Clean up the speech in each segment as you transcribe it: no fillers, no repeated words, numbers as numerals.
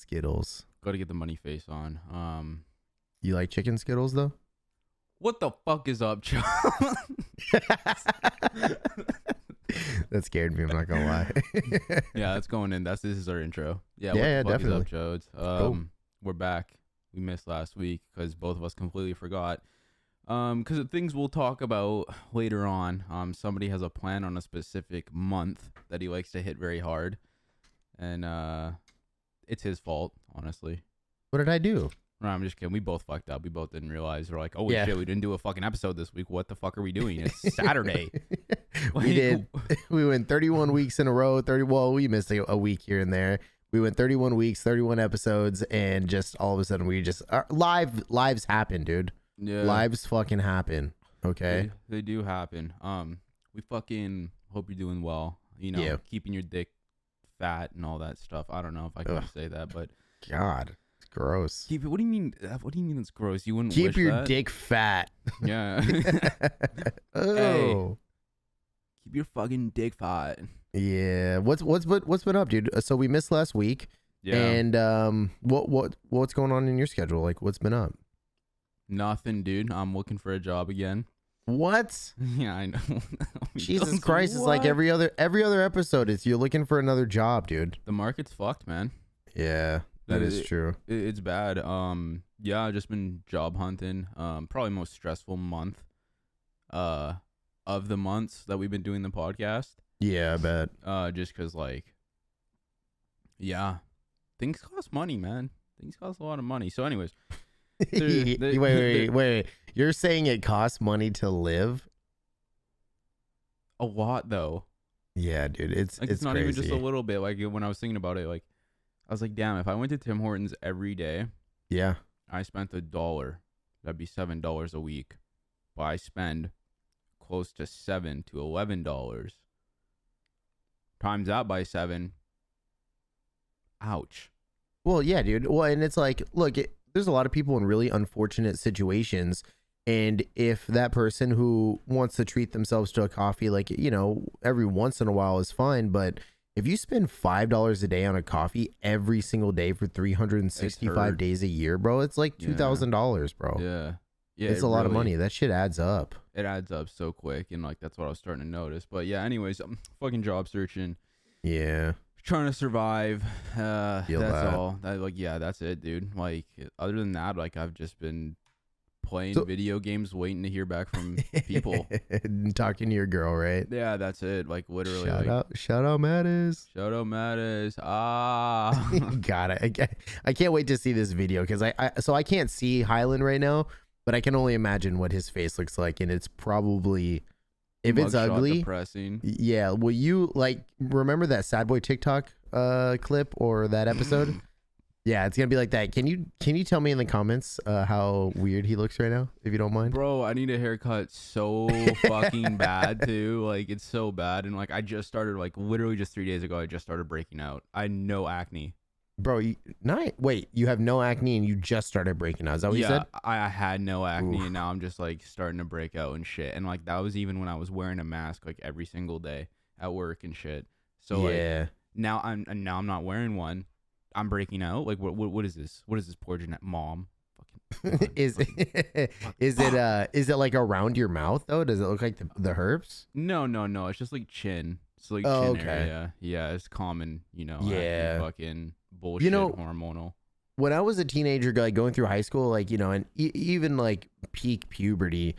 Skittles. Got to get the money face on. You like chicken Skittles though? What the fuck is up, Joe? That scared me. I'm not gonna lie. Yeah, that's going in. This is our intro. Yeah, Yeah, what the fuck definitely. is up, Joe? Cool. We're back. We missed last week because both of us completely forgot. Because of things we'll talk about later on. Somebody has a plan on a specific month that he likes to hit very hard, and it's his fault, honestly. What did I do? No, I'm just kidding. We both fucked up. We both didn't realize. We're like, oh Yeah. shit, we didn't do a fucking episode this week. What the fuck are we doing? It's Saturday. We did. We went 31 weeks in a row. Well, we missed a week here and there. We went 31 weeks, 31 episodes, and just all of a sudden we just lives happen, dude. Yeah. Lives fucking happen. Okay. They do happen. We fucking hope you're doing well. You know, Yeah. keeping your dick fat and all that stuff. I don't know if I can say that, but God, it's gross. keep it. What do you mean? What do you mean it's gross? You wouldn't Keep wish your that? dick fat. Yeah. Oh. Keep your fucking dick fat. Yeah. What's been up, dude? So we missed last week. Yeah. And what's going on in your schedule? Like, what's been up? Nothing, dude. I'm looking for a job again. What? Yeah, I know. Jesus Christ! It's like every other episode. It's you're looking for another job, dude. The market's fucked, man. Yeah, that is true. It's bad. Yeah, I've just been job hunting. Probably most stressful month of the months that we've been doing the podcast. Yeah, I bet. Just cause like, yeah, things cost money, man. Things cost a lot of money. So, anyways, Wait. You're saying it costs money to live? a lot though. Yeah, dude. It's not crazy. even just a little bit. Like when I was thinking about it, like I was like, damn, if I went to Tim Hortons every day, Yeah. I spent $1. That'd be $7 a week. But I spend close to $7 to $11. Times that by 7. Ouch. Well, yeah, dude. Well, and it's like, look, there's a lot of people in really unfortunate situations. And if that person who wants to treat themselves to a coffee, like, you know, every once in a while is fine. But if you spend $5 a day on a coffee every single day for 365 days a year, bro, it's like $2,000, bro. Yeah. Yeah. It's a lot of money. That shit adds up. It adds up so quick. And like, that's what I was starting to notice. But yeah, anyways, I'm fucking job searching. Yeah. Trying to survive. That's that. all. Yeah, that's it, dude. Like, other than that, like, I've just been playing video games, waiting to hear back from people. Talking to your girl, right? Yeah, that's it. Like, literally. Shout out, Mattis. Shout out, Mattis. Ah. Got it. I can't wait to see this video because I can't see HYLAND right now, but I can only imagine what his face looks like, and it's probably. If it's ugly, depressing. Yeah. Will you remember that Sad Boy TikTok clip or that episode? Yeah, it's gonna be like that. Can you tell me in the comments how weird he looks right now, if you don't mind? Bro, I need a haircut so fucking bad too. Like, it's so bad, and like I just started, like, literally just 3 days ago. I just started breaking out. I had no acne. Bro, wait, you have no acne and you just started breaking out. Is that what you said? I had no acne. Oof. And now I'm just like starting to break out and shit. And like that was even when I was wearing a mask like every single day at work and shit. So yeah. like now I'm not wearing one. I'm breaking out. Like what is this? What is this poor Jeanette mom? Fucking is it like around your mouth though? Does it look like the herpes? No. It's just like chin. It's like Oh, chin okay. area. Yeah, it's common, you know. Yeah. Acne, fucking bullshit, You know, hormonal. when I was a teenager, like going through high school, like, you know, and even like peak puberty,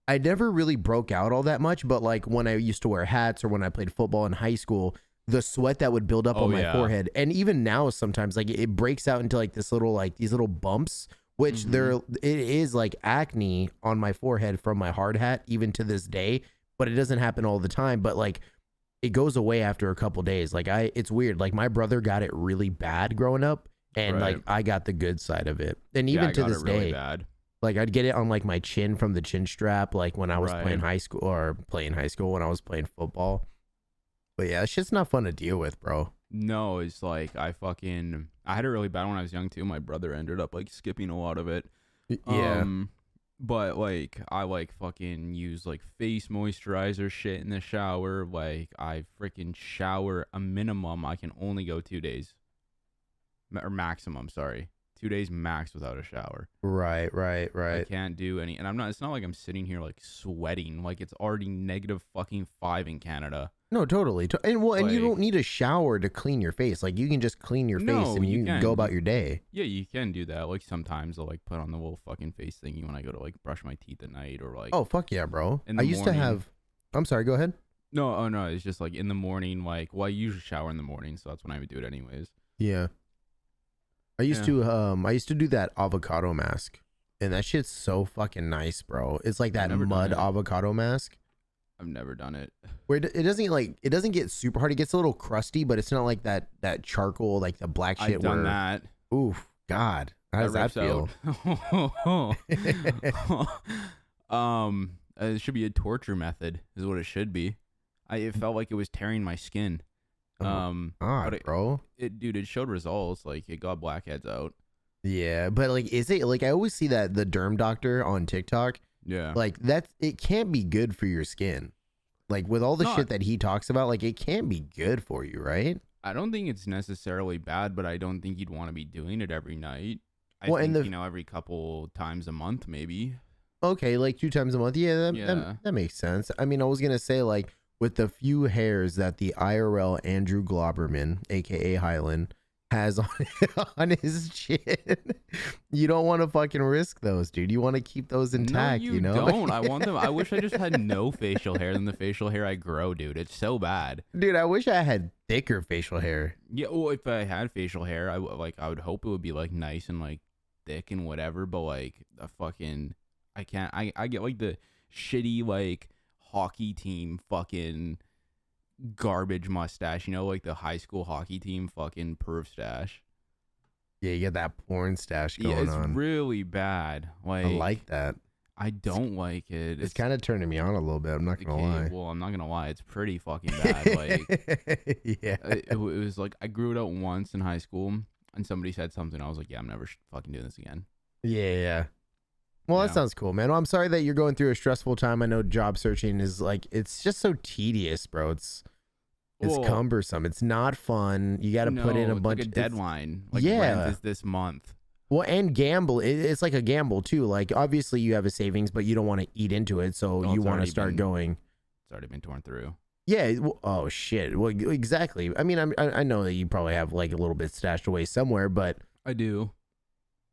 I never really broke out all that much. But like when I used to wear hats or when I played football in high school, the sweat that would build up on my forehead, and even now sometimes like it breaks out into like this little, like these little bumps, which it is like acne on my forehead from my hard hat even to this day. But it doesn't happen all the time. But like it goes away after a couple days. Like it's weird. Like my brother got it really bad growing up. And like I got the good side of it. And even to this day, like I'd get it on like my chin from the chin strap, like when I was playing high school when I was playing football. But yeah, it's just not fun to deal with, bro. No, it's like I had it really bad when I was young too. My brother ended up like skipping a lot of it. Yeah. But like I like fucking use like face moisturizer shit in the shower. Like I freaking shower a minimum. I can only go 2 days. or maximum. Sorry, 2 days max without a shower. Right. I can't do any, and I'm not. It's not like I'm sitting here like sweating. Like it's already negative fucking 5 in Canada. No, totally. And well, and you Like- don't need a shower to clean your face. Like you can just clean your face No, and you you can can. go about your day. Yeah, you can do that. Like sometimes I'll like put on the little fucking face thingy when I go to like brush my teeth at night or like. Oh fuck yeah, bro. In I the used to morning. have. I'm sorry. Go ahead. No, oh no, it's just like in the morning. Like, well, I usually shower in the morning, so that's when I would do it anyways. Yeah. I used to do that avocado mask, and that shit's so fucking nice, bro. It's like that never done mud it. avocado mask I've never done it. where it doesn't get super hard. It gets a little crusty, but it's not like that charcoal, like the black shit. I've done that. Oof, God, how does that feel? It should be a torture method, is what it should be. It felt like it was tearing my skin. God, but bro. Dude, it showed results. Like it got blackheads out. Yeah, but like, is it like I always see that the derm doctor on TikTok, Yeah. like that it can't be good for your skin. Like with all the Not- shit that he talks about, like it can't be good for you, right? I don't think it's necessarily bad, but I don't think you'd want to be doing it every night. I Well, think, and every couple times a month, maybe. Okay, like 2 times a month. Yeah, Yeah. that makes sense. I mean, I was gonna say like with the few hairs that the IRL Andrew Glauberman, aka Hyland, has on on his chin, you don't want to fucking risk those, dude. You want to keep those intact. No, you know? don't. I want them. I wish I just had no facial hair than the facial hair I grow, dude. It's so bad. Dude, I wish I had thicker facial hair. Yeah. Well, if I had facial hair, I would hope it would be like nice and like thick and whatever. But like a fucking, I can't. I get like the shitty like hockey team fucking garbage mustache, like the high school hockey team fucking perv stash. Yeah, you get that porn stash Yeah, going it's on. really bad. Like I like that. I don't like it. It's kind of turning me on a little bit. I'm not gonna lie. Well, I'm not gonna lie. It's pretty fucking bad. Like Yeah. it was like I grew it out once in high school, and somebody said something. I was like, yeah, I'm never fucking doing this again. Yeah. Well, that Yeah. sounds cool, man. Well, I'm sorry that you're going through a stressful time. I know job searching is like, it's just so tedious, bro. It's Well, cumbersome. It's not fun. You got to put in a it's bunch like a deadline. Like Yeah. rent is this month. Well, and gamble. It's like a gamble too. Like obviously you have a savings, but you don't want to eat into it. So Well, you it's want to already start been- going. It's already been torn through. Yeah. Oh shit. Well, exactly. I mean, I know that you probably have like a little bit stashed away somewhere, but I do.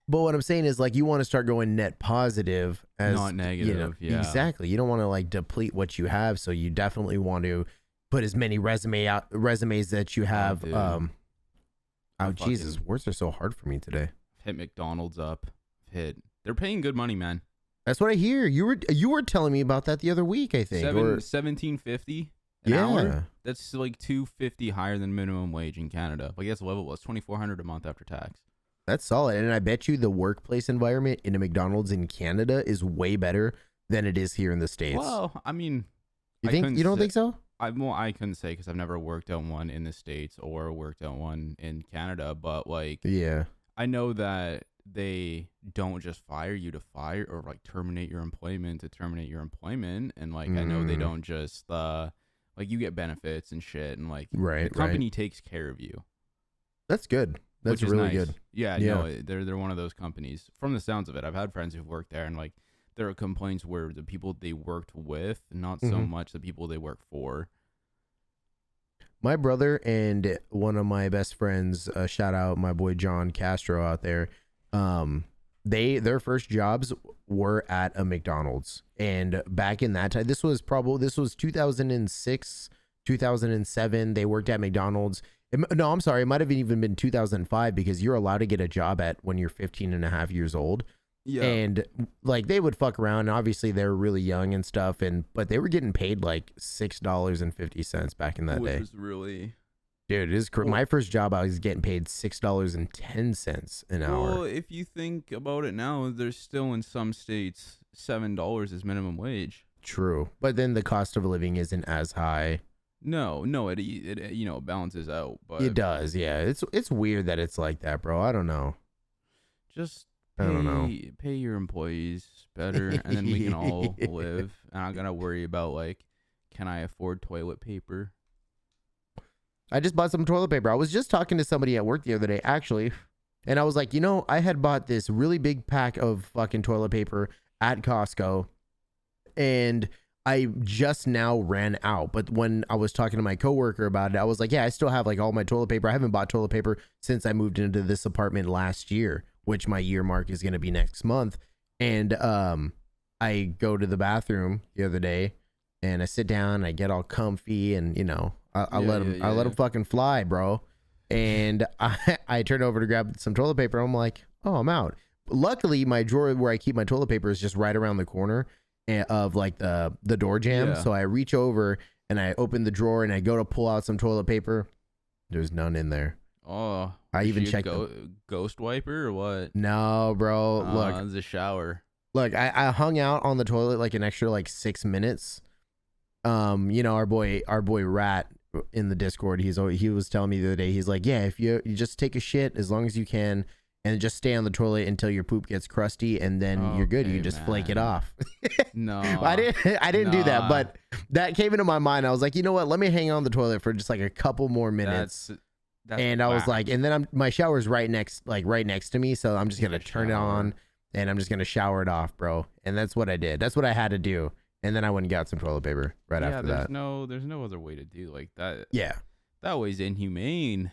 what I'm saying is like you want to start going net positive as Not negative, yeah. Exactly. You don't want to like deplete what you have, so you definitely want to put as many resumes that you have. dude. Oh I'm Jesus, fucking- words are so hard for me today. Hit McDonald's up. They're paying good money, man. That's what I hear. You were telling me about that the other week, I think. Or $17.50 an yeah. hour. That's like $2.50 higher than minimum wage in Canada. Like that's level. It's $2,400 a month after tax. That's solid. And I bet you the workplace environment in a McDonald's in Canada is way better than it is here in the States. Well, I mean, you I think couldn't you don't say- think so? I couldn't say because I've never worked at one in the States or worked at one in Canada. But like, Yeah. I know that they don't just fire you to fire or like terminate your employment to terminate your employment, and like I know they Mm. don't just like you get benefits and shit, and like Right. the company takes care of you. That's good. That's which is really nice. good. Yeah, Yeah. no, they're one of those companies. From the sounds of it, I've had friends who've worked there, and like there are complaints where the people they worked with, not so Mhm. much the people they work for. My brother and one of my best friends, shout out my boy John Castro out there. Their first jobs were at a McDonald's, and back in that time, this was 2006, 2007. They worked at McDonald's. No, I'm sorry, it might have even been 2005 because you're allowed to get a job at when you're 15 and a half years old. Yeah, And like they would fuck around. And obviously, they were really young and stuff, but they were getting paid like $6.50 back in that which day. was really Dude, it is my first job. I was getting paid $6.10 an hour. well. If you think about it now, there's still in some states $7 is minimum wage. True, but then the cost of living isn't as high. No, it balances out, but It does, yeah. It's weird that it's like that, bro. I don't know. just I don't know. pay your employees better, and then we can all live. And I'm not gonna worry about like, can I afford toilet paper? I just bought some toilet paper. I was just talking to somebody at work the other day, actually, and I was like, I had bought this really big pack of fucking toilet paper at Costco, and I just now ran out. But when I was talking to my coworker about it, I was like, yeah, I still have like all my toilet paper. I haven't bought toilet paper since I moved into this apartment last year, which my year mark is going to be next month. And I go to the bathroom the other day and I sit down, I get all comfy, and I let him fucking fly, bro. And I turn over to grab some toilet paper. I'm like, oh, I'm out. Luckily, my drawer where I keep my toilet paper is just right around the corner of like the door jamb. Yeah. So I reach over and I open the drawer and I go to pull out some toilet paper. There's none in there. Oh, I even checked ghost wiper or what? No, bro. Look, it's a shower. Look, I hung out on the toilet like an extra like 6 minutes. Our boy Rat in the Discord, he was telling me the other day, he's like, yeah, if you just take a shit as long as you can and just stay on the toilet until your poop gets crusty, and then you're good. You just flake it off. No, I didn't do that, but that came into my mind. I was like, you know what? Let me hang on the toilet for just like a couple more minutes. That's and I was like, and then my shower's right next to me, so I'm just gonna turn it on and I'm just gonna shower it off, bro. And that's what I did. That's what I had to do. And then I went and got some toilet paper after that. There's no other way to do like that. Yeah, that way's inhumane.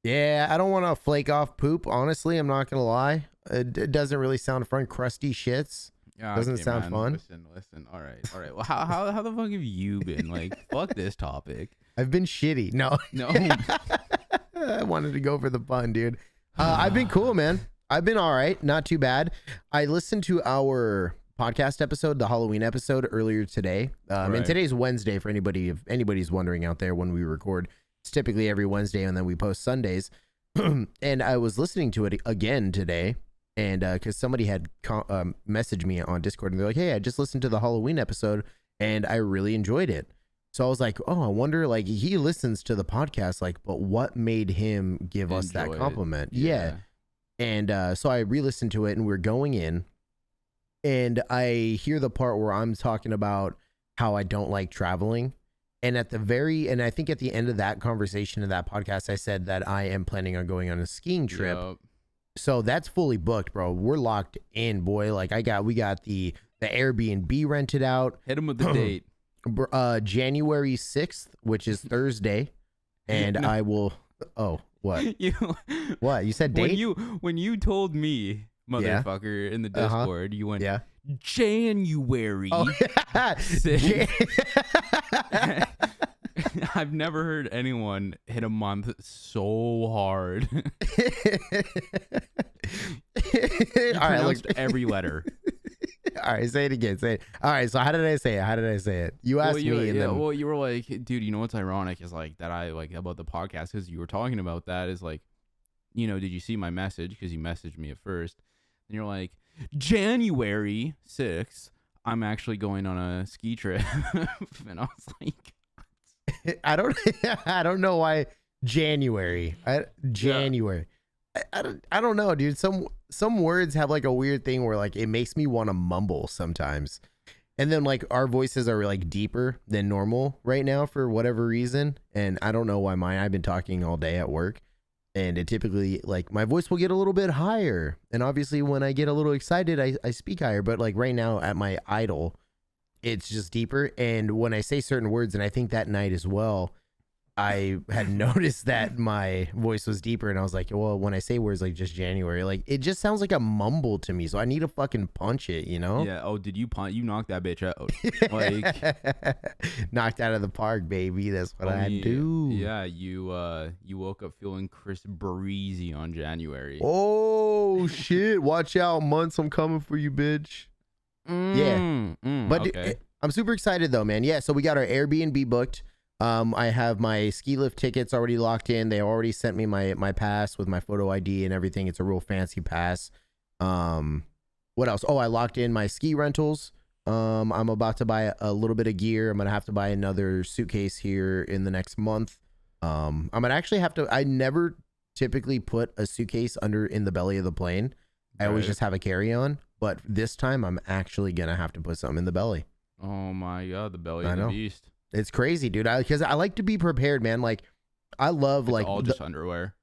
Yeah, I don't want to flake off poop. Honestly, I'm not gonna lie. It doesn't really sound fun. Crusty shits doesn't sound fun. Listen. All right. Well, how the fuck have you been? Like, fuck this topic. I've been shitty. No. I wanted to go for the fun, dude. I've been cool, man. I've been all right. Not too bad. I listened to our podcast episode, the Halloween episode, earlier today. And today's Wednesday for anybody, if anybody's wondering out there when we record. It's typically every Wednesday, and then we post Sundays. And I was listening to it again today, and because somebody had messaged me on Discord, and they're like, hey, I just listened to the Halloween episode, and I really enjoyed it. So I was like, oh, I wonder, like, he listens to the podcast, like, but what made him give us that compliment? Yeah. And so I re-listened to it, and we're going in, and I hear the part where I'm talking about how I don't like traveling. And I think at the end of that conversation in that podcast, I said that I am planning on going on a skiing trip. Yep. So that's fully booked, bro. We're locked in, boy. Like we got the Airbnb rented out. Hit him with the date. January 6th, which is Thursday. And no. I will. Oh, what? What? You said date? When you told me, motherfucker, in the Discord, you went, January. Oh, I've never heard anyone hit a month so hard. You pronounced every letter. All right, say it again. Say it. All right, so how did I say it? You asked me, and then you were like, dude, you know what's ironic is like that I like about the podcast, because you were talking about that, is like, did you see my message? Because you messaged me at first, and you're like, January 6th, I'm actually going on a ski trip. And I was like, I don't know why January. January. I don't know, dude. Some words have like a weird thing where like it makes me want to mumble sometimes. And then like our voices are like deeper than normal right now for whatever reason. And I don't know why I've been talking all day at work. And it typically, like, my voice will get a little bit higher. And obviously when I get a little excited, I speak higher. But like right now at my idle, it's just deeper. And when I say certain words, and I think that night as well, I had noticed that my voice was deeper. And I was like, well, when I say words like just January, like it just sounds like a mumble to me. So I need to fucking punch it, Yeah. Oh, did you punch? You knocked that bitch out. Like knocked out of the park, baby. That's what I do. Yeah. You woke up feeling Chris Breezy on January. Oh shit. Watch out, months. I'm coming for you, bitch. But okay. I'm super excited though, man. Yeah. So we got our Airbnb booked. I have my ski lift tickets already locked in. They already sent me my pass with my photo ID and everything. It's a real fancy pass. What else? Oh, I locked in my ski rentals. I'm about to buy a little bit of gear. I'm going to have to buy another suitcase here in the next month. I'm going to actually have to, I never typically put a suitcase in the belly of the plane. I always just have a carry-on, but this time I'm actually going to have to put something in the belly. Oh my God. The belly of the beast. It's crazy, dude. Because I like to be prepared, man. Like I love It's like all just underwear.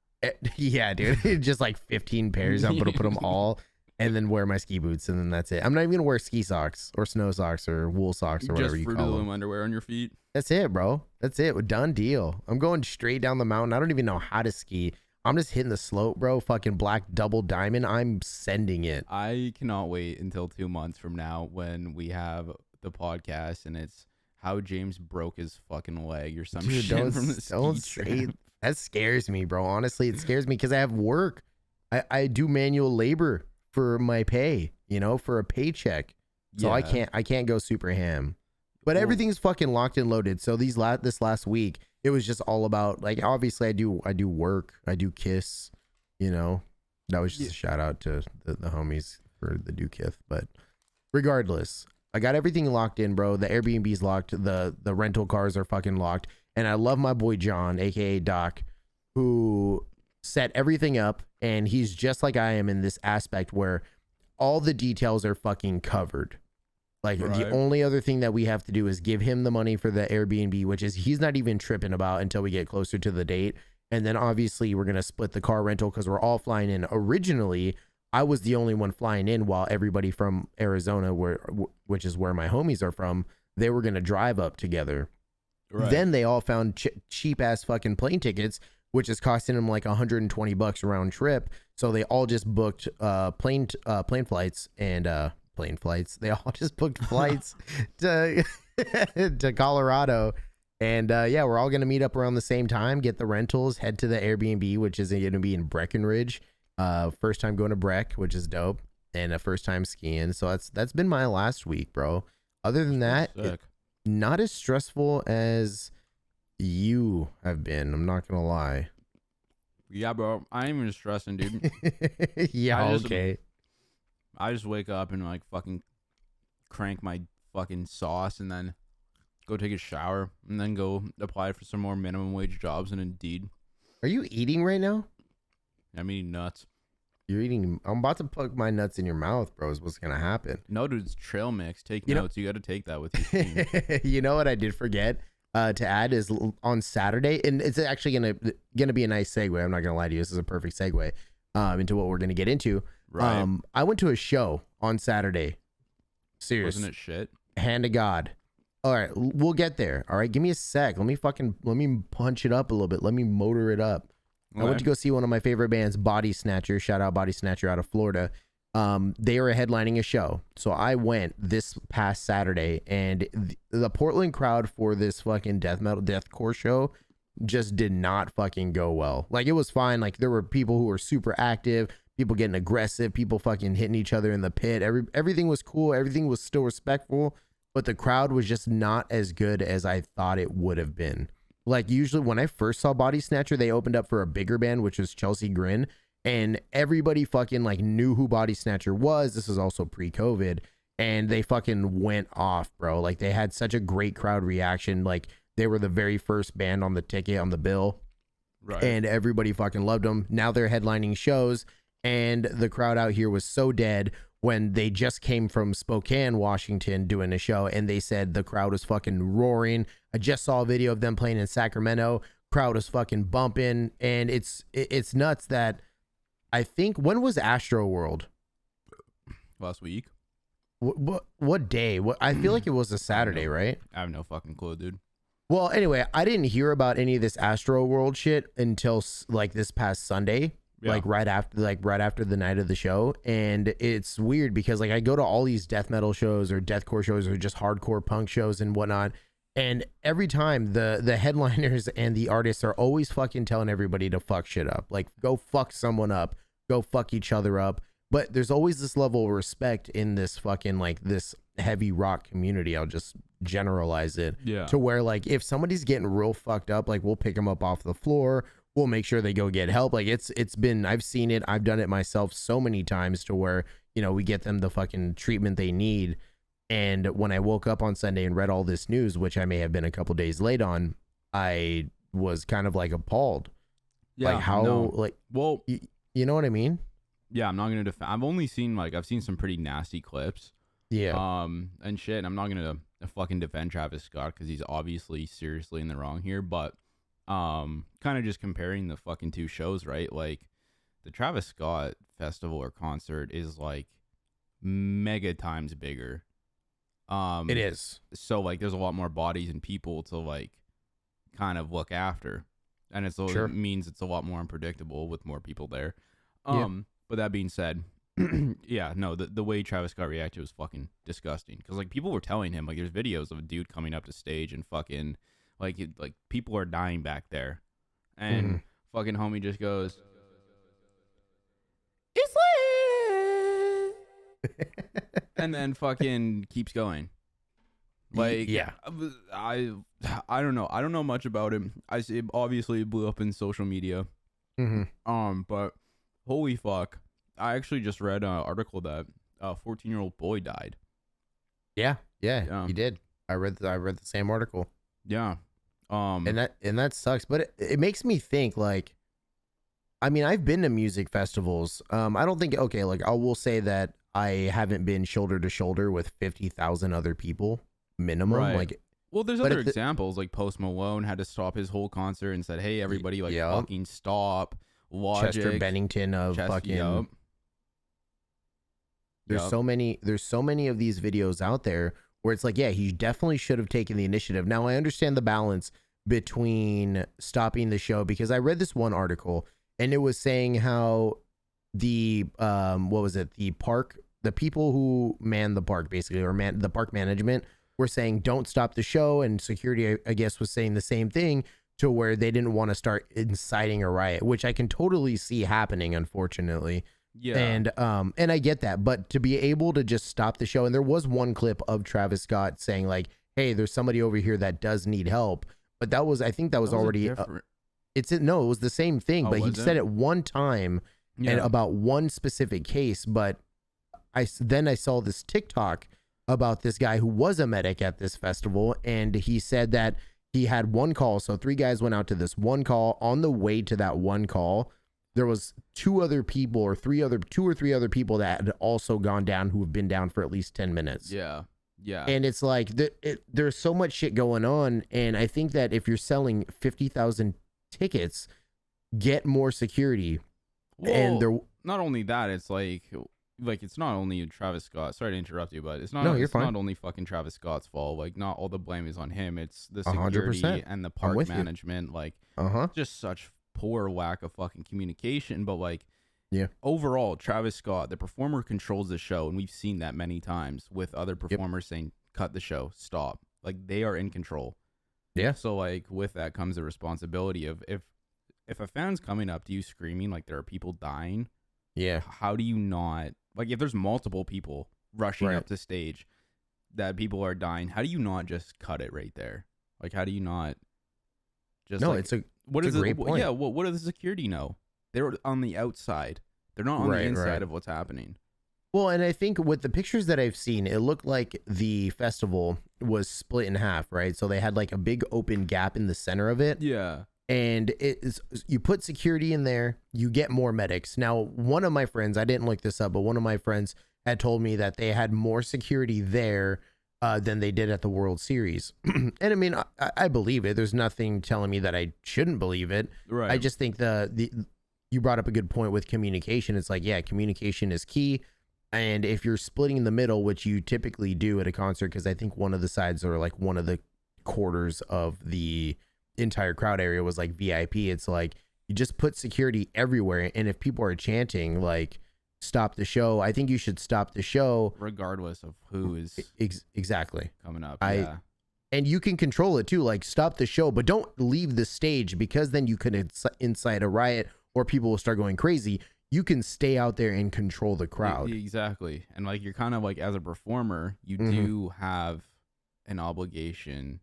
yeah, dude. Just like 15 pairs. I'm gonna put them all and then wear my ski boots and then that's it. I'm not even gonna wear ski socks or snow socks or wool socks or whatever Just you Fruit call of the them. Loom underwear on your feet. That's it, bro. That's it. Done deal. I'm going straight down the mountain. I don't even know how to ski. I'm just hitting the slope, bro. Fucking black double diamond. I'm sending it. I cannot wait until 2 months from now when we have the podcast and it's how James broke his fucking leg or some Dude, shit from the don't ski say trip. that. Scares me, bro. Honestly, it scares me because I have work. I do manual labor for my pay, for a paycheck. So I can't go super ham. But Well, everything's fucking locked and loaded. So this last week, it was just all about like obviously I do work, I do kiss, That was just a shout out to the homies for the do kiss. But regardless, I got everything locked in, bro. The Airbnb's locked, the rental cars are fucking locked. And I love my boy John, aka Doc, who set everything up, and he's just like I am in this aspect where all the details are fucking covered. Like the only other thing that we have to do is give him the money for the Airbnb, which is he's not even tripping about until we get closer to the date. And then obviously we're going to split the car rental because we're all flying in. Originally, I was the only one flying in while everybody from Arizona, which is where my homies are from, they were going to drive up together. Right. Then they all found cheap ass fucking plane tickets, which is costing them like $120 round trip. So they all just booked plane flights and plane flights. They all just booked flights to to Colorado. And yeah, we're all going to meet up around the same time, get the rentals, head to the Airbnb, which is going to be in Breckenridge. First time going to Breck, which is dope, and a first time skiing. So that's been my last week, bro. Other than that, not as stressful as you have been. I'm not going to lie. Yeah, bro. I ain't even stressing, dude. Yeah, okay. I just wake up and like fucking crank my fucking sauce and then go take a shower and then go apply for some more minimum wage jobs in Indeed. Are you eating right now? I'm eating nuts. You're eating. I'm about to plug my nuts in your mouth, bro. Is what's gonna happen? No, dude, it's trail mix. Take notes. You got to take that with you. You know what I did forget to add is on Saturday, and it's actually gonna be a nice segue. I'm not gonna lie to you. This is a perfect segue into what we're gonna get into. Right. I went to a show on Saturday. Serious. Wasn't it shit? Hand to God. All right, we'll get there. All right, give me a sec. Let me punch it up a little bit. Let me motor it up. Okay. I went to go see one of my favorite bands, Body Snatcher. Shout out Body Snatcher out of Florida. They were headlining a show. So I went this past Saturday, and the Portland crowd for this fucking deathcore show just did not fucking go well. Like, it was fine. Like, there were people who were super active, people getting aggressive, people fucking hitting each other in the pit. Everything was cool. Everything was still respectful, but the crowd was just not as good as I thought it would have been. Like, usually when I first saw Body Snatcher, they opened up for a bigger band, which was Chelsea Grin, and everybody fucking like knew who Body Snatcher was. This is also pre-COVID, and they fucking went off, bro. Like, they had such a great crowd reaction. Like, they were the very first band on the ticket, on the bill, right? And everybody fucking loved them. Now they're headlining shows, and the crowd out here was so dead when they just came from Spokane, Washington, doing a show, and they said the crowd was fucking roaring. I just saw a video of them playing in Sacramento. Crowd was fucking bumping, and it's nuts that I think, when was ASTROWORLD? Last week. What day? I feel like it was a Saturday, right? I have no fucking clue, dude. Well, anyway, I didn't hear about any of this ASTROWORLD shit until like this past Sunday. Yeah. Like right after the night of the show. And it's weird because like I go to all these death metal shows or deathcore shows or just hardcore punk shows and whatnot, and every time the headliners and the artists are always fucking telling everybody to fuck shit up, like go fuck someone up, go fuck each other up. But there's always this level of respect in this fucking like this heavy rock community. I'll just generalize it to where like if somebody's getting real fucked up, like we'll pick them up off the floor. We'll make sure they go get help. Like it's been, I've seen it. I've done it myself so many times to where, we get them the fucking treatment they need. And when I woke up on Sunday and read all this news, which I may have been a couple days late on, I was kind of like appalled. Yeah. Like how, well, you know what I mean? Yeah. I'm not going to defend. I've seen some pretty nasty clips. Yeah. And shit. And I'm not going to fucking defend Travis Scott because he's obviously seriously in the wrong here, but Kind of just comparing the fucking two shows, right? Like the Travis Scott festival or concert is like mega times bigger. It is. So like there's a lot more bodies and people to like kind of look after, and it means it's a lot more unpredictable with more people there. But that being said, yeah, no, the way Travis Scott reacted was fucking disgusting, because like people were telling him, like, there's videos of a dude coming up to stage and fucking like people are dying back there, and fucking homie just goes, "It's lit," and then fucking keeps going. Like, yeah, I don't know. I don't know much about him. It obviously blew up in social media. But holy fuck, I actually just read an article that a 14-year-old boy died. Yeah, he did. I read the same article. Yeah. And that sucks, but it makes me think, like, I mean, I've been to music festivals. I don't think, okay, like, I will say that I haven't been shoulder to shoulder with 50,000 other people minimum. Right. Like, well, there's other examples. Like Post Malone had to stop his whole concert and said, "Hey, everybody, like, fucking stop." Logic, Chester Bennington of fucking. Yep. There's so many of these videos out there where it's like, yeah, he definitely should have taken the initiative. Now I understand the balance between stopping the show, because I read this one article and it was saying how the what was it? The people who man the park, basically, or the park management, were saying don't stop the show, and security, I guess, was saying the same thing, to where they didn't want to start inciting a riot, which I can totally see happening, unfortunately. Yeah. And I get that, but to be able to just stop the show, and there was one clip of Travis Scott saying, like, "Hey, there's somebody over here that does need help," but I think that was already it was the same thing, but he said it one time and about one specific case. But I saw this TikTok about this guy who was a medic at this festival, and he said that he had one call. So 3 guys went out to this one call. On the way to that one call, there was 2 or 3 other people that had also gone down, who have been down for at least 10 minutes. Yeah. And it's like, there's so much shit going on. And I think that if you're selling 50,000 tickets, get more security. Well, and not only that, it's like it's not only Travis Scott. Sorry to interrupt you, but it's not. You're fine. Not only fucking Travis Scott's fault. Like, not all the blame is on him. It's the security 100%. and the park management. Like, just such poor lack of fucking communication. But like, overall, Travis Scott, the performer, controls the show, and we've seen that many times with other performers saying, "Cut the show, stop." Like, they are in control. Yeah. So like, with that comes the responsibility of if a fan's coming up to you screaming like there are people dying. Yeah. How do you not, like, if there's multiple people rushing up to stage that people are dying, how do you not just cut it right there? Like, how do you not just it's a great point. Yeah, what does the security know? They're on the outside. They're not on the inside of what's happening. Well, and I think with the pictures that I've seen, it looked like the festival was split in half, right? So they had like a big open gap in the center of it. Yeah. And you put security in there, you get more medics. Now, one of my friends, I didn't look this up, but one of my friends had told me that they had more security there than they did at the World Series. And I mean, I believe it. There's nothing telling me that I shouldn't believe it. Right. I just think you brought up a good point with communication. It's like, yeah, communication is key. And if you're splitting in the middle, which you typically do at a concert, because I think one of the sides, or like one of the quarters of the entire crowd area was like VIP, it's like you just put security everywhere, and if people are chanting like stop the show, I think you should stop the show regardless of who is exactly coming up. And you can control it too, like stop the show, but don't leave the stage, because then you could incite a riot or people will start going crazy. You can stay out there and control the crowd. Exactly. And like, you're kind of like, as a performer, you do have an obligation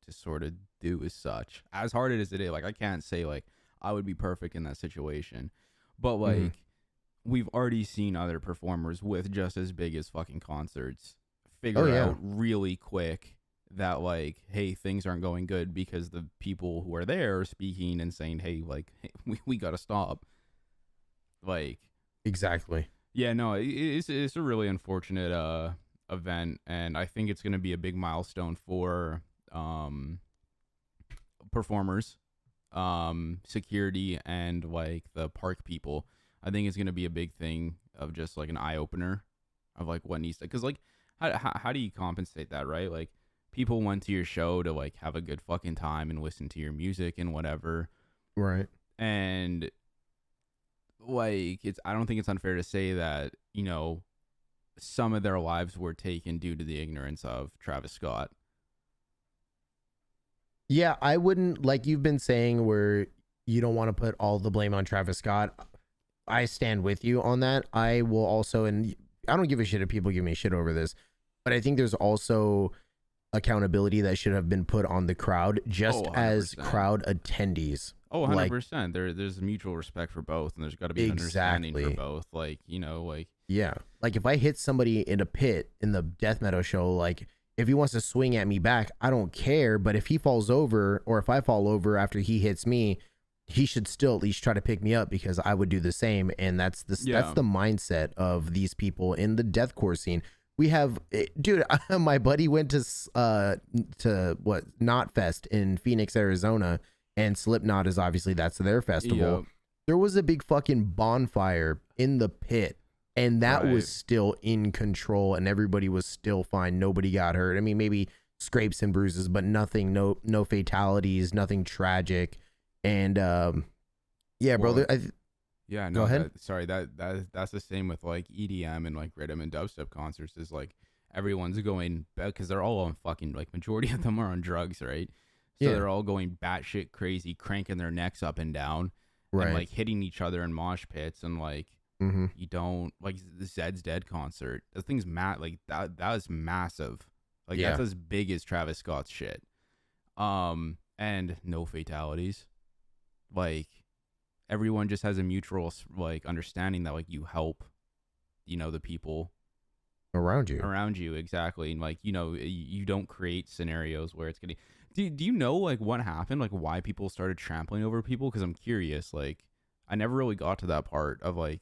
to sort of do as such, as hard as it is. Like, I can't say like I would be perfect in that situation, but like we've already seen other performers with just as big as fucking concerts figure out really quick that like, hey, things aren't going good, because the people who are there are speaking and saying, hey, like, hey, we gotta stop. Like, exactly. Yeah, no, it's a really unfortunate event, and I think it's going to be a big milestone for performers security and like the park people. I think it's gonna be a big thing of just like an eye opener of like what needs to, because like how do you compensate that, right? Like people went to your show to like have a good fucking time and listen to your music and whatever, Right. and like it's, I don't think it's unfair to say that, you know, some of their lives were taken due to the ignorance of Travis Scott. Yeah, I wouldn't, like you've been saying, where you don't want to put all the blame on Travis Scott. I stand with you on that. I will also, and I don't give a shit if people give me shit over this, but I think there's also accountability that should have been put on the crowd, just Oh, as 100%. crowd attendees. Oh, Like, 100%. There's mutual respect for both, and there's got to be an understanding for exactly. both. Like, you know, like Yeah. Like if I hit somebody in a pit in the death metal show, like if he wants to swing at me back, I don't care. But if he falls over, or if I fall over after he hits me, he should still at least try to pick me up, because I would do the same. And that's the Yeah. that's the mindset of these people in the deathcore scene. We have, dude, my buddy went to what, Knot Fest in Phoenix, Arizona, and Slipknot is obviously, that's their festival. yeah, There was a big fucking bonfire in the pit, and that Right. was still in control, and everybody was still fine. Nobody got hurt. I mean, maybe scrapes and bruises, but nothing, no fatalities, nothing tragic. And yeah, Well, brother, yeah. Go No, ahead. sorry. That's the same with like EDM and like rhythm and dubstep concerts. Is like everyone's going, because they're all on fucking, like majority of them are on drugs, right? So Yeah. they're all going batshit crazy, cranking their necks up and down, Right. and like hitting each other in mosh pits, and like Mm-hmm. you don't, like the Zed's Dead concert. The thing's like that. That was massive. Like Yeah. that's as big as Travis Scott's shit. And no fatalities. Like everyone just has a mutual like understanding that like you help, you know, the people Around you. around you, exactly, and like, you know, you don't create scenarios where it's gonna. Do you know like what happened, like why people started trampling over people? Because I'm curious. Like I never really got to that part of like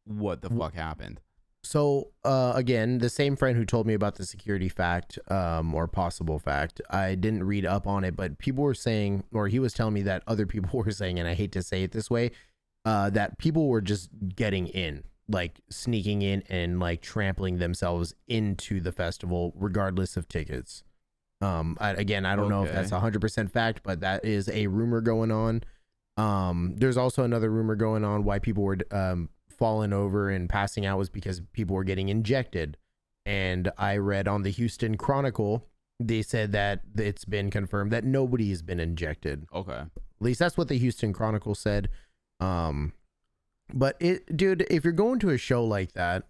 what the fuck happened. So again, the same friend who told me about the security fact, or possible fact, I didn't read up on it, but people were saying, or he was telling me that other people were saying, and I hate to say it this way, that people were just getting in, like sneaking in and like trampling themselves into the festival regardless of tickets. Again, I don't know if Okay. that's 100% fact, but that is a rumor going on. There's also another rumor going on why people were falling over and passing out was because people were getting injected. And I read on the Houston Chronicle, they said that it's been confirmed that nobody has been injected. Okay. At least that's what the Houston Chronicle said. But dude, if you're going to a show like that,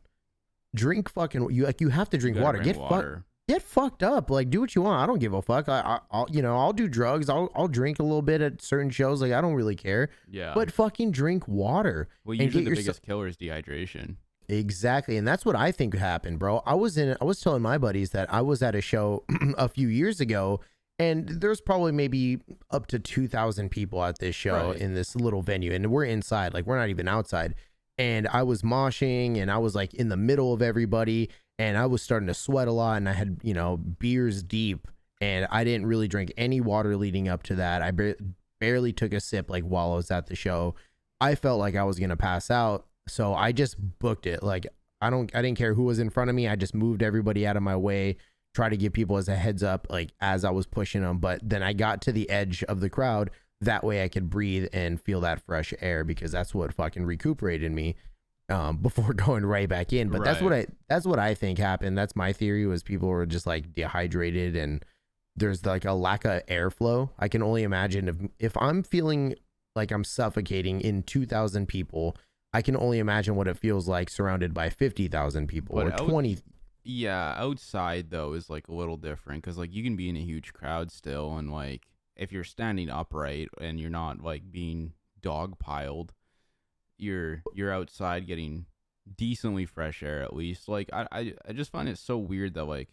drink fucking, you have to drink You gotta water. drink water. Get fucked up. Like, do what you want. I don't give a fuck. I'll I'll do drugs. I'll drink a little bit at certain shows. Like, I don't really care. Yeah. But fucking drink water. Well, and usually get the yourself- biggest killer is dehydration. Exactly. And that's what I think happened, bro. I was telling my buddies that I was at a show a few years ago, and there's probably maybe up to 2,000 people at this show Right. in this little venue. And we're inside, like we're not even outside. And I was moshing, and I was like in the middle of everybody, and I was starting to sweat a lot, and I had, beers deep, and I didn't really drink any water leading up to that. I barely took a sip like while I was at the show. I felt like I was going to pass out. So I just booked it. Like I didn't care who was in front of me. I just moved everybody out of my way, try to give people as a heads up, like as I was pushing them. But then I got to the edge of the crowd. That way I could breathe and feel that fresh air, because that's what fucking recuperated me before going right back in. But that's what I think happened. That's my theory, was people were just like dehydrated, and there's like a lack of airflow. I can only imagine if I'm feeling like I'm suffocating in 2,000 people, I can only imagine what it feels like surrounded by 50,000 people, But or 20. Yeah, outside though is like a little different, because like you can be in a huge crowd still, and like if you're standing upright and you're not like being dogpiled, you're outside getting decently fresh air at least. Like I just find it so weird that like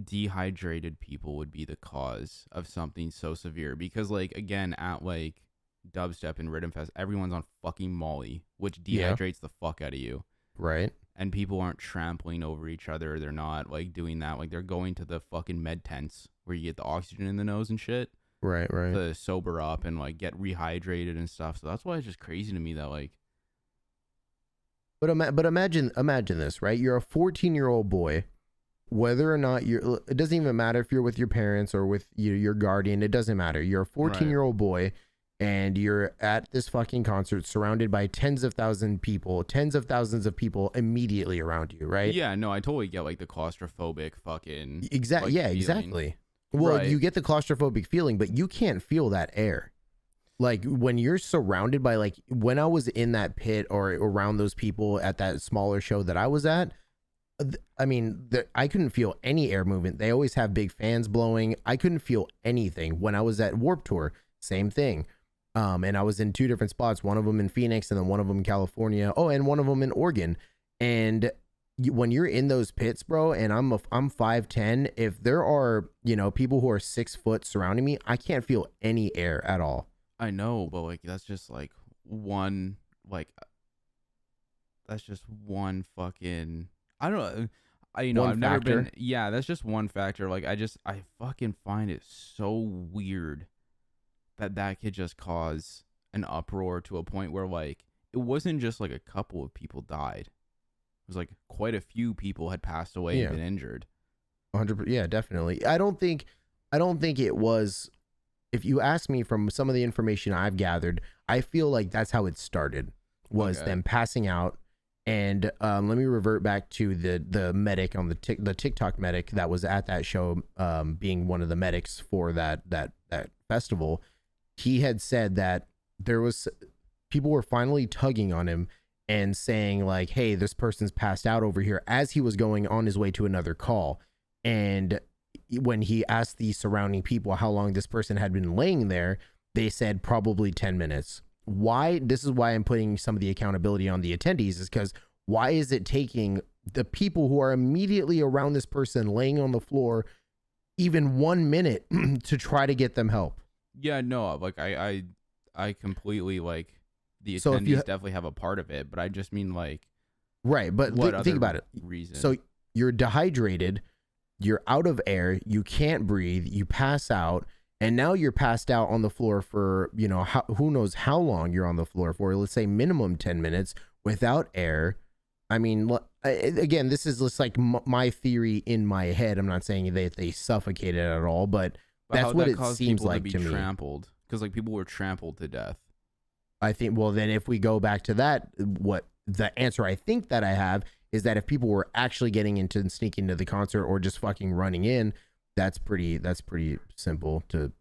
dehydrated people would be the cause of something so severe, because like again at like dubstep and rhythm fest, everyone's on fucking Molly, which Yeah. dehydrates the fuck out of you. Right. And people aren't trampling over each other. They're not like doing that. Like they're going to the fucking med tents where you get the oxygen in the nose and shit. Right. to sober up and like get rehydrated and stuff. So that's why it's just crazy to me that like. But imagine this, right? You're a 14-year-old boy, whether or not it doesn't even matter if you're with your parents or with your guardian. It doesn't matter. You're a 14-year-old boy, and you're at this fucking concert surrounded by tens of thousands of people immediately around you, right? Yeah, no, I totally get like the claustrophobic fucking. Exactly. Like, yeah, feeling. Exactly. Well, you get the claustrophobic feeling, but you can't feel that air. Like when you're surrounded by, like when I was in that pit or around those people at that smaller show that I was at, I mean, I couldn't feel any air movement. They always have big fans blowing. I couldn't feel anything. When I was at Warped Tour, same thing. And I was in 2 different spots, one of them in Phoenix and then one of them in California. Oh, and one of them in Oregon. And when you're in those pits, bro, and I'm 5'10", if there are, people who are 6 foot surrounding me, I can't feel any air at all. I know, but like that's just like one fucking. I don't know. I've never been. Yeah, that's just one factor. Like I fucking find it so weird that could just cause an uproar to a point where like it wasn't just like a couple of people died. It was like quite a few people had passed away and been injured. 100%. Yeah, definitely. I don't think it was. If you ask me, from some of the information I've gathered, I feel like that's how it started, was them passing out. And let me revert back to the medic on the TikTok medic that was at that show, being one of the medics for that festival. He had said that people were finally tugging on him and saying like, hey, this person's passed out over here, as he was going on his way to another call. And when he asked the surrounding people how long this person had been laying there, they said probably 10 minutes. This is why I'm putting some of the accountability on the attendees, is because why is it taking the people who are immediately around this person laying on the floor even 1 minute to try to get them help? Yeah, no, like I completely, like, the attendees definitely have a part of it, but I just mean like, right. But think about it. Reason. So you're dehydrated, you're out of air, you can't breathe, you pass out, and now you're passed out on the floor for, who knows how long you're on the floor for. Let's say minimum 10 minutes without air. I mean, again, this is just like my theory in my head. I'm not saying that they suffocated at all, but that's what it seems like to me. Trampled, because like people were trampled to death. I think, well, then if we go back to that, what the answer I think that I have is that if people were actually getting into and sneaking into the concert or just fucking running in, that's pretty simple to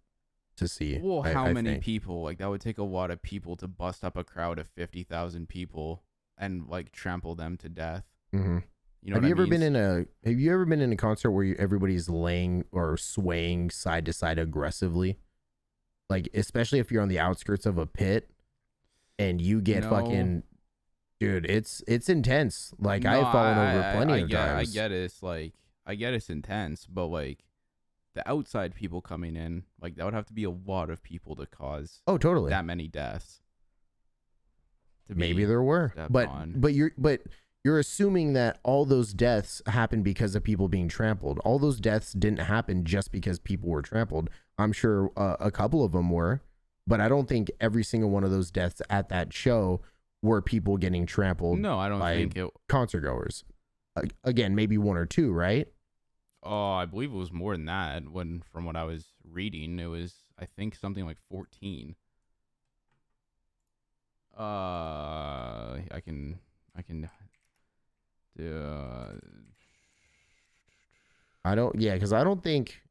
see. Well, how many people? Like, that would take a lot of people to bust up a crowd of 50,000 people and like trample them to death. Mm-hmm. Have you ever been in a concert where everybody's laying or swaying side to side aggressively? Like, especially if you're on the outskirts of a pit and you get fucking, dude, it's intense. Like, I've fallen over plenty of times. I get it's intense, but like the outside people coming in, like that would have to be a lot of people to cause totally that many deaths. Maybe there were, but you're assuming that all those deaths happened because of people being trampled. All those deaths didn't happen just because people were trampled. I'm sure a couple of them were, but I don't think every single one of those deaths at that show were people getting trampled. No, I don't think it. Concert goers. Again, maybe 1 or 2, right? Oh, I believe it was more than that. From what I was reading, it was, I think, something like 14. I can because I don't think.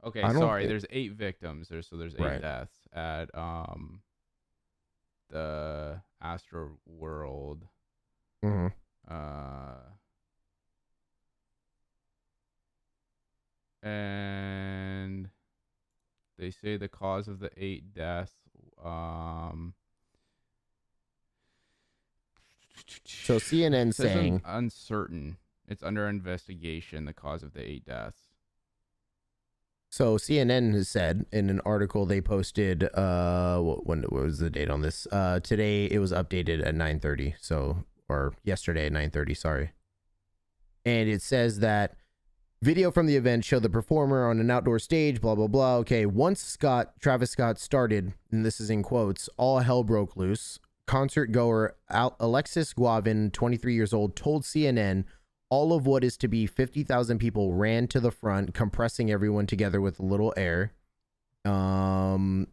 Okay, sorry. There's 8 victims. There's 8 deaths at the ASTROWORLD. Mm-hmm. And they say the cause of the 8 deaths. So CNN saying uncertain. It's under investigation, the cause of the 8 deaths. So CNN has said in an article they posted, what was the date on this? Today it was updated at 9:30. Or yesterday at 9:30. Sorry. And it says that Video from the event showed the performer on an outdoor stage, blah, blah, blah. Okay, once Travis Scott started, and this is in quotes, all hell broke loose. Concert goer Alexis Guavin, 23 years old, told CNN all of what is to be 50,000 people ran to the front, compressing everyone together with a little air. Guavin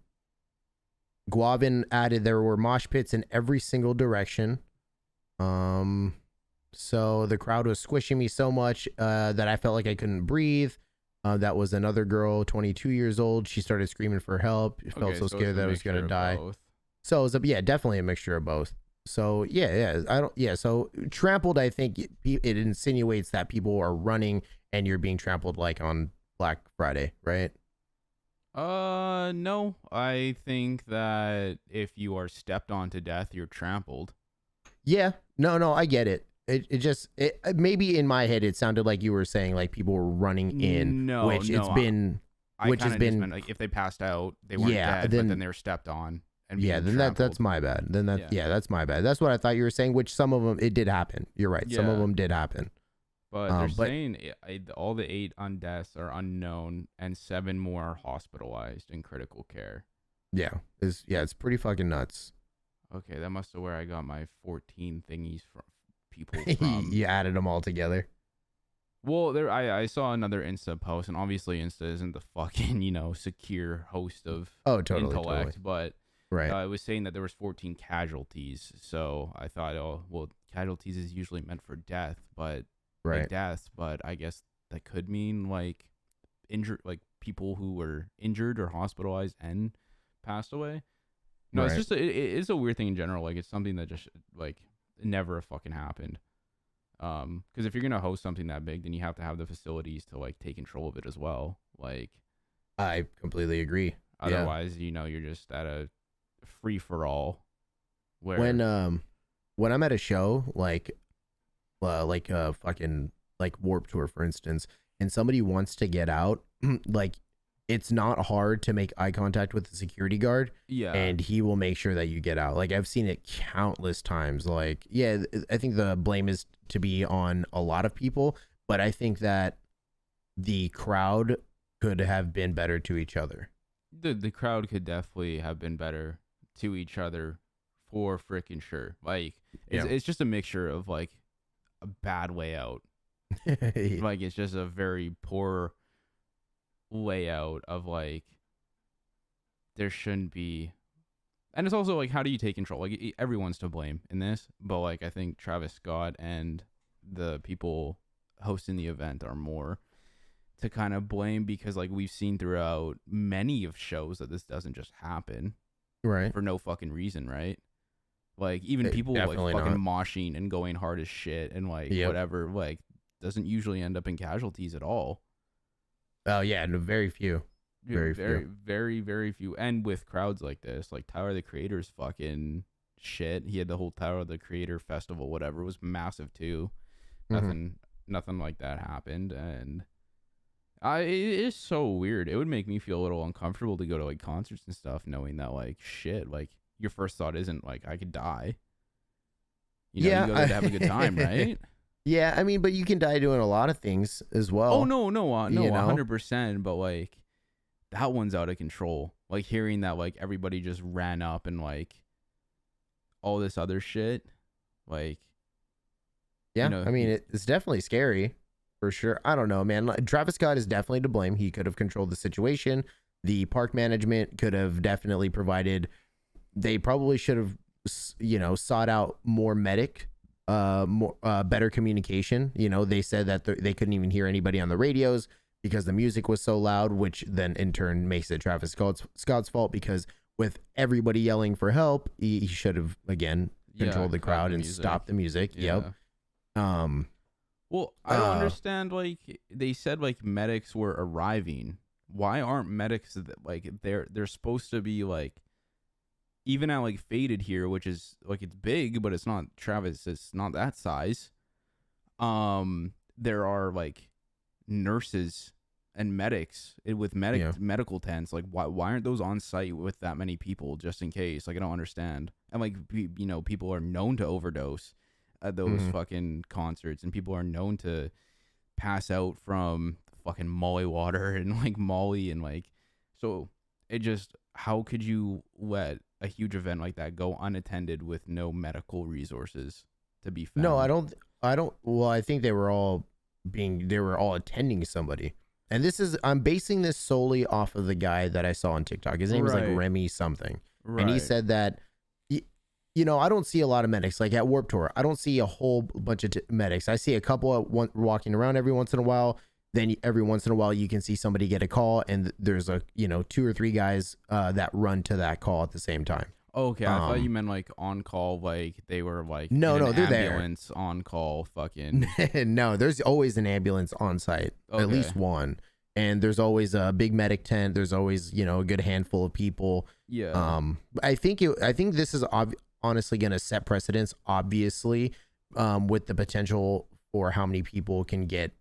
added there were mosh pits in every single direction. So the crowd was squishing me so much that I felt like I couldn't breathe. That was another girl, 22 years old. She started screaming for help. She felt so scared that I was going to die. So it was definitely a mixture of both. So so trampled, I think it insinuates that people are running and you're being trampled like on Black Friday, right? No. I think that if you are stepped on to death, you're trampled. Yeah. No, I get it. It just maybe in my head it sounded like you were saying like people were running in, which has been meant, like if they passed out, they weren't dead, but then they were stepped on. And then that's my bad. That's my bad. That's what I thought you were saying. Which some of them it did happen. You're right. Some of them did happen. But they're saying all the 8 on deaths are unknown, and 7 more are hospitalized in critical care. Yeah, it's pretty fucking nuts. Okay, that must have where I got my 14 thingies from people from. You added them all together. Well, I saw another Insta post, and obviously Insta isn't the fucking secure host of intellect, but. Right. It was saying that there was 14 casualties. So I thought, casualties is usually meant for death, but deaths. But I guess that could mean like injured, like people who were injured or hospitalized and passed away. No, it's just it's a weird thing in general. Like it's something that just like never fucking happened. Because if you're gonna host something that big, then you have to have the facilities to like take control of it as well. Like, I completely agree. Otherwise, you're just at a free for all. When I'm at a show like fucking like Warped Tour, for instance, and somebody wants to get out, like it's not hard to make eye contact with the security guard. Yeah. And he will make sure that you get out. Like I've seen it countless times. Like, yeah, I think the blame is to be on a lot of people, but I think that the crowd could have been better to each other. The crowd could definitely have been better to each other for freaking sure. Like it's just a mixture of like a bad way out. Like it's just a very poor layout of like there shouldn't be. And it's also like, how do you take control? Like everyone's to blame in this, but like I think Travis Scott and the people hosting the event are more to kind of blame, because like we've seen throughout many of shows that this doesn't just happen for no fucking reason, right? Like even people like fucking moshing and going hard as shit and like whatever, like doesn't usually end up in casualties at all. Oh yeah, no, very few. Very few. And with crowds like this, like Tyler the Creator's fucking shit. He had the whole Tyler the Creator festival, whatever, it was massive too. Nothing like that happened, and it is so weird. It would make me feel a little uncomfortable to go to like concerts and stuff, knowing that like shit, like your first thought isn't like I could die. You go there to have a good time, right? Yeah, I mean, but you can die doing a lot of things as well. Oh no, 100%. But like that one's out of control. Like hearing that like everybody just ran up and like all this other shit, like I mean, it's definitely scary. For sure. I don't know, man. Travis Scott is definitely to blame. He could have controlled the situation. The park management could have definitely provided. They probably should have, sought out more better communication. They said that they couldn't even hear anybody on the radios because the music was so loud, which then in turn makes it Travis Scott's fault, because with everybody yelling for help, he should have again controlled the crowd and stopped the music. Yeah. Yep. Well, I don't understand. Like they said, like medics were arriving. Why aren't medics like they're supposed to be like, even at like Faded here, which is like it's big, but it's not Travis. It's not that size. There are like nurses and medics with medical tents. Like why aren't those on site with that many people just in case? Like I don't understand. And like people are known to overdose at those fucking concerts, and people are known to pass out from fucking Molly water and like Molly and like, so it just, how could you let a huge event like that go unattended with no medical resources to be found? No, I don't. Well, I think they were all attending somebody. And I'm basing this solely off of the guy that I saw on TikTok. His name is like Right. Remy something. Right. And he said that, you know, I don't see a lot of medics like at Warped Tour. I don't see a whole bunch of medics. I see a couple walking around every once in a while. Then every once in a while you can see somebody get a call, and there's a, you know, 2 or 3 guys that run to that call at the same time. Okay, I thought you meant like on call, like they were like No, in no, an they're there. ambulance on call, fucking. No, there's always an ambulance on site, at least one. And there's always a big medic tent. There's always, you know, a good handful of people. Yeah. I think this is honestly going to set precedence, obviously, with the potential for how many people can get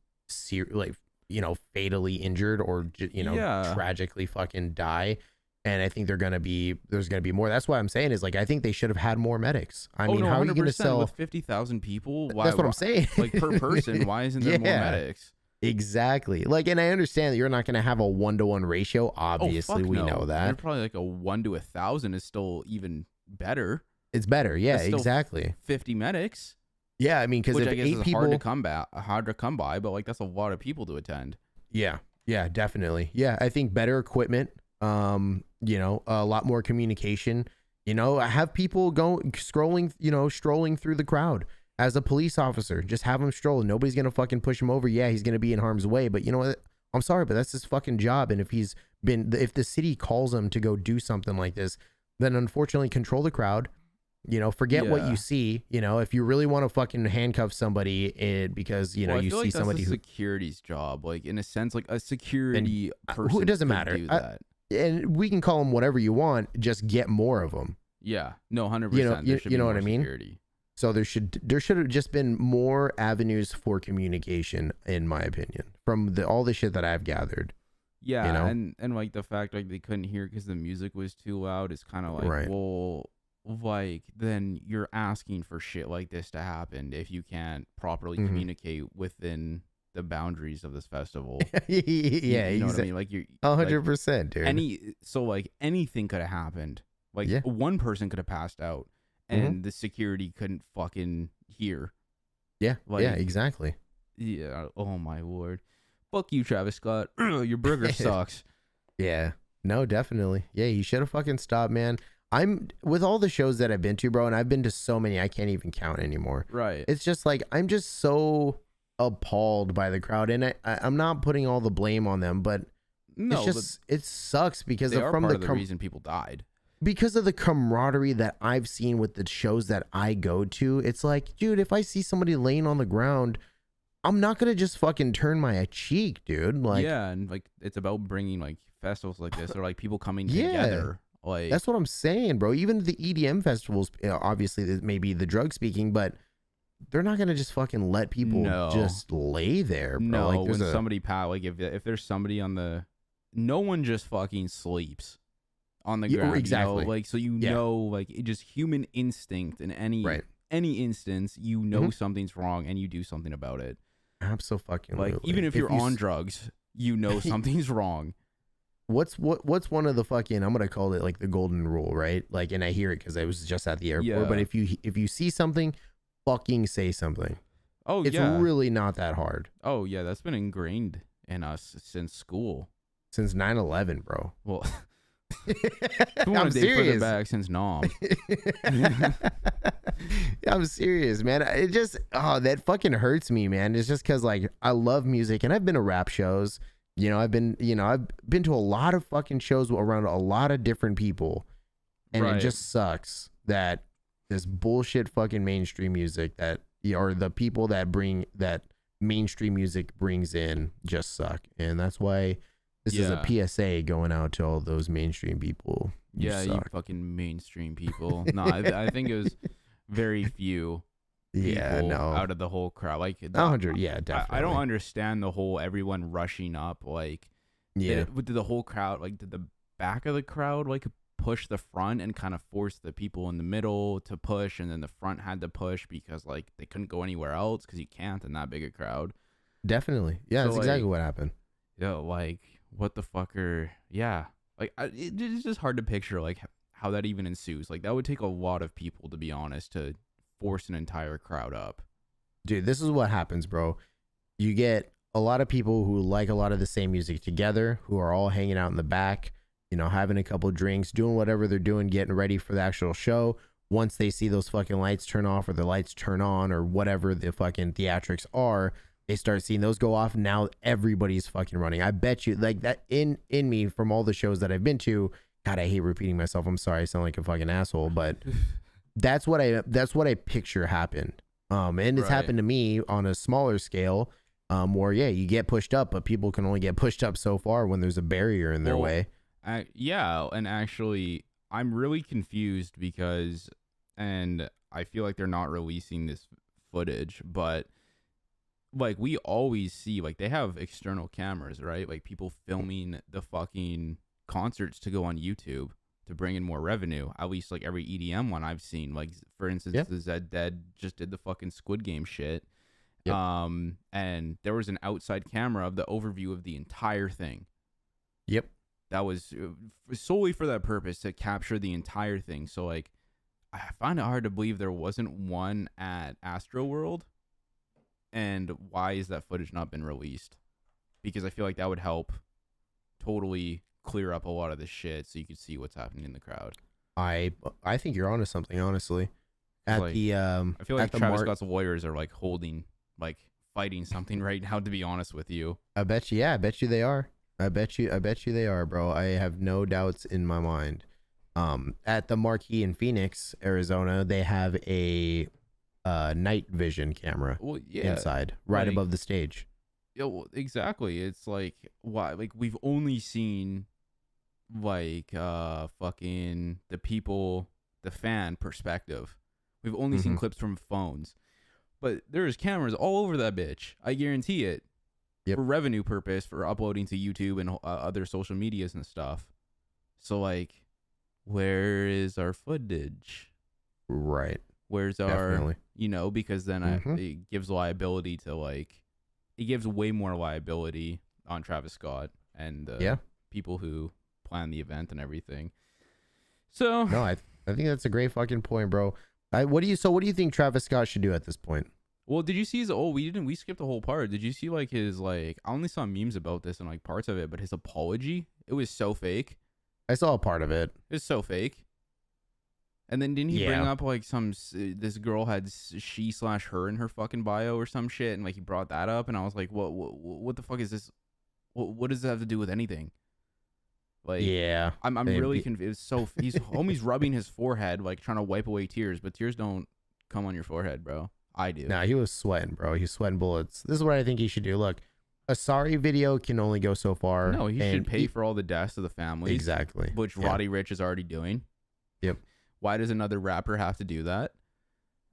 like, you know, fatally injured or, you know, tragically fucking die. And I think there's going to be more. That's why I'm saying is like, I think they should have had more medics. I mean, how are you going to sell with 50,000 people? Why, that's what I'm saying. Like per person, why isn't there more medics? Exactly. Like, and I understand that you're not going to have a 1-to-1 ratio. Obviously, we know that. You're probably like a 1 to 1,000 is still even better. It's better. Yeah, exactly. 50 medics. Yeah, I mean, because if I guess 8 is people, hard to come by, but like that's a lot of people to attend. Yeah, definitely. Yeah, I think better equipment. You know, a lot more communication. You know, have people strolling through the crowd as a police officer. Just have him stroll. Nobody's gonna fucking push him over. Yeah, he's gonna be in harm's way, but you know what? I'm sorry, but that's his fucking job. And if if the city calls him to go do something like this, then unfortunately control the crowd. You know, forget what you see. You know, if you really want to fucking handcuff somebody, because you know you see somebody who security's job, like in a sense, like a security person. It doesn't matter. And we can call them whatever you want. Just get more of them. Yeah, no, 100%. You know what I mean? Security. So there should have just been more avenues for communication, in my opinion, from all the shit that I've gathered. Yeah, you know? and like the fact like they couldn't hear because the music was too loud is kind of like, well, like then you're asking for shit like this to happen if you can't properly communicate within the boundaries of this festival. Yeah, you know what I mean? Like you're 100%, dude. Like anything could have happened. Like one person could have passed out, and the security couldn't fucking hear. Yeah, yeah, exactly. Yeah. Oh my lord. Fuck you, Travis Scott. Your burger sucks. Yeah. No, definitely. Yeah, you should have fucking stopped, man. I'm with all the shows that I've been to, bro, and I've been to so many I can't even count anymore. Right. It's just like I'm just so appalled by the crowd, and I'm not putting all the blame on them, but it's just it sucks because they are part of the reason people died. Because of the camaraderie that I've seen with the shows that I go to. It's like, dude, if I see somebody laying on the ground, I'm not gonna just fucking turn my cheek, dude. Like, yeah, and like it's about bringing like festivals like this or like people coming together. Like that's what I'm saying, bro. Even the EDM festivals, obviously, it may be the drug speaking, but they're not gonna just fucking let people just lay there, bro. No, like, when somebody like if there's somebody on the, no one just fucking sleeps on the ground. Exactly. You know? Like so know like just human instinct in any instance, something's wrong and you do something about it. Absolutely. Like even if you're on drugs, something's wrong. What's one of the fucking, I'm gonna call it like the golden rule, right? Like, and I hear it because I was just at the airport. Yeah. But if you see something, fucking say something. Oh, it's really not that hard. Oh yeah, that's been ingrained in us since school, since 9/11, bro. Well, I'm serious. Back since Nom. I'm serious, man. It just that fucking hurts me, man. It's just because like I love music and I've been to rap shows. You know, I've been to a lot of fucking shows around a lot of different people, and it just sucks that this bullshit fucking mainstream music that or the people that bring that mainstream music brings in just suck, and that's why this is a PSA going out to all those mainstream people. You fucking mainstream people. No, I think it was very few. Out of the whole crowd, like 100, definitely. I don't understand the whole everyone rushing up, like did the whole crowd, like did the back of the crowd like push the front and kind of force the people in the middle to push, and then the front had to push because like they couldn't go anywhere else because you can't in that big a crowd. Definitely. Yeah, So, that's exactly like, what happened. yo, like, what the fucker? Yeah, like, it's just hard to picture like how that even ensues. Like, that would take a lot of people, to be honest, to force an entire crowd up. Dude, this is what happens, bro. You get a lot of people who like a lot of the same music together, who are all hanging out in the back, you know, having a couple drinks, doing whatever they're doing, getting ready for the actual show. Once they see those fucking lights turn off or the lights turn on or whatever the fucking theatrics are, they start seeing those go off. Now everybody's fucking running. I bet you like that in me from all the shows that I've been to. God, I hate repeating myself. I'm sorry, I sound like a fucking asshole, but that's what I picture happened. And it's Right. happened to me on a smaller scale, where yeah, you get pushed up, but people can only get pushed up so far when there's a barrier in their Well, way. Yeah, and actually, I'm really confused because, and I feel like they're not releasing this footage, but like we always see, like they have external cameras, right? Like people filming the fucking concerts to go on YouTube to bring in more revenue. At least like every EDM one I've seen. Like for instance, Yeah. the Zed Dead just did the fucking Squid Game shit. Yep. And there was an outside camera of the overview of the entire thing. Yep. That was solely for that purpose, to capture the entire thing. So like, I find it hard to believe there wasn't one at ASTROWORLD. And why is that footage not been released? Because I feel like that would help totally clear up a lot of this shit, so you could see what's happening in the crowd. I think you're onto something, honestly. At Like, the I feel like at the Travis Scott's lawyers are like fighting something right now, to be honest with you. I bet you, yeah, I bet you they are. I bet you they are, bro. I have no doubts in my mind. At the Marquee in Phoenix, Arizona, they have a night vision camera Well, yeah, inside, right like- above the stage. yeah, well, exactly. It's like, why? Like, we've only seen like fucking the fan perspective. We've only seen Mhm. clips from phones, but there's cameras all over that bitch. I guarantee it. Yep. For revenue purpose, for uploading to YouTube and other social medias and stuff. So like, where is our footage? Right. Where's our, Definitely. because then Mhm. it gives liability to like, it gives way more liability on Travis Scott and the Yeah. people who plan the event and everything. So No, I think that's a great fucking point, bro. What do you think Travis Scott should do at this point? well, did you see his? Oh, we skipped the whole part. Did you see like his like? I only saw memes about this and like parts of it, but his apology, it was so fake. I saw a part of it. It was so fake. And then didn't he bring Yeah. up like this girl had she/her in her fucking bio or some shit, and like he brought that up, and I was like, what the fuck is this? What does that have to do with anything? Like, Yeah. I'm They- really confused. So he's homie's rubbing his forehead, like trying to wipe away tears, but tears don't come on your forehead, bro. I do. Nah, he was sweating, bro. He's sweating bullets. This is what I think he should do. Look, a sorry video can only go so far. No, he should and pay for all the deaths of the families. Exactly. Which Yeah. Roddy Ricch is already doing. Yep. Why does another rapper have to do that?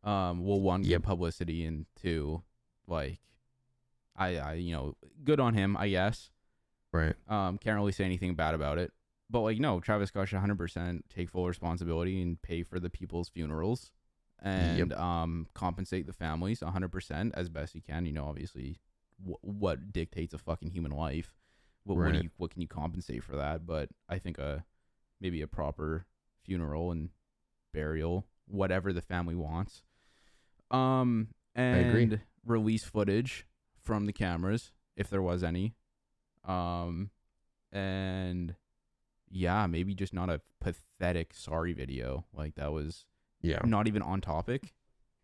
Well, one, get Yep. publicity, and two, like, I good on him, I guess. Right. Can't really say anything bad about it. But like, no, Travis Scott should 100% take full responsibility and pay for the people's funerals and compensate the families 100% as best he can. Obviously, what dictates a fucking human life? Right. What can you compensate for that? But I think maybe a proper funeral and burial, whatever the family wants. And agree. release footage from the cameras if there was any. And yeah, maybe just not a pathetic sorry video. Like that was Yeah. not even on topic.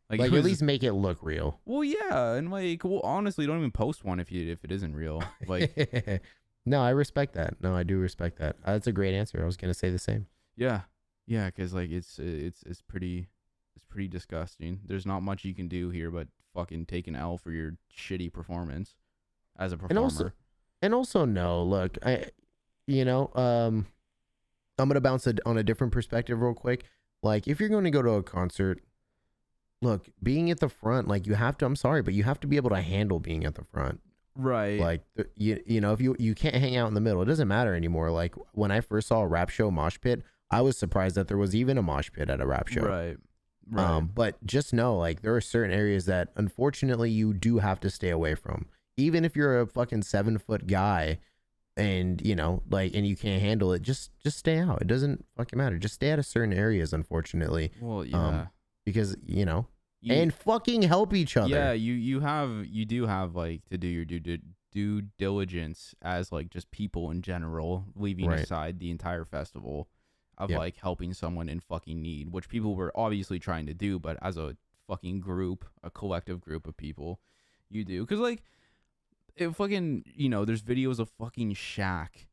Like it at was- least make it look real. well, yeah, and like, well, honestly, don't even post one if it isn't real. Like, No, I respect that. No, I do respect that. That's a great answer. I was gonna say the same. yeah, because like it's pretty disgusting. There's not much you can do here but fucking take an L for your shitty performance as a performer. And also, no, look, I'm gonna bounce on a different perspective real quick. Like, if you're going to go to a concert, look, being at the front, like you have to. I'm sorry, but you have to be able to handle being at the front. Right. Like, if you can't hang out in the middle, it doesn't matter anymore. Like when I first saw a rap show mosh pit, I was surprised that there was even a mosh pit at a rap show. Right. But just know, like, there are certain areas that unfortunately you do have to stay away from. even if you're a fucking 7-foot guy and you know, like, and you can't handle it, just stay out. It doesn't fucking matter. Just stay out of certain areas, unfortunately. Well, yeah. Because, you know, and fucking help each other. Yeah, you do have like to do your due diligence as like just people in general, leaving aside the entire festival of like helping someone in fucking need, which people were obviously trying to do, but as a fucking group, a collective group of people, you do. Because like it fucking, you know, there's videos of fucking Shaq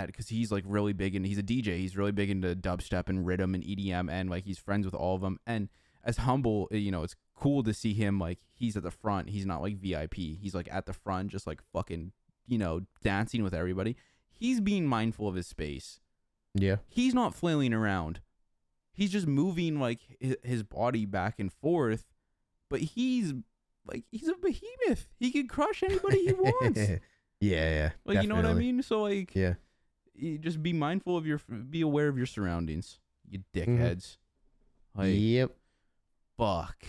because he's like really big and he's a DJ. He's really big into dubstep and rhythm and EDM, and like he's friends with all of them. And as humble, you know, it's cool to see him like he's at the front. He's not like VIP. He's like at the front, just like fucking, you know, dancing with everybody. He's being mindful of his space. Yeah. He's not flailing around. He's just moving like his body back and forth. But he's a behemoth. He can crush anybody he wants. Yeah. Like, definitely. You know what I mean? So like, yeah. You just be mindful of be aware of your surroundings, you dickheads. Mm-hmm. Like, yep. Fuck.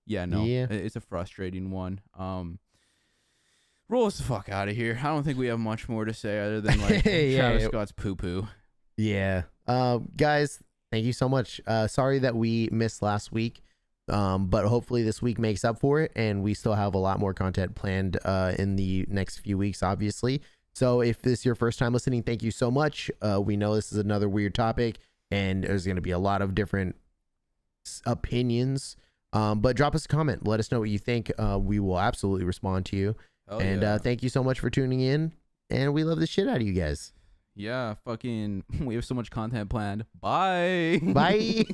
Yeah, no. Yeah. It's a frustrating one. Roll us the fuck out of here. I don't think we have much more to say other than like Travis Scott's poo-poo. Yeah. Guys, thank you so much. Sorry that we missed last week. But hopefully this week makes up for it, and we still have a lot more content planned in the next few weeks, obviously. So if this is your first time listening, thank you so much. We know this is another weird topic, and there's going to be a lot of different opinions. But drop us a comment. Let us know what you think. We will absolutely respond to you. Thank you so much for tuning in, and we love the shit out of you guys. Yeah, fucking, we have so much content planned. Bye. Bye.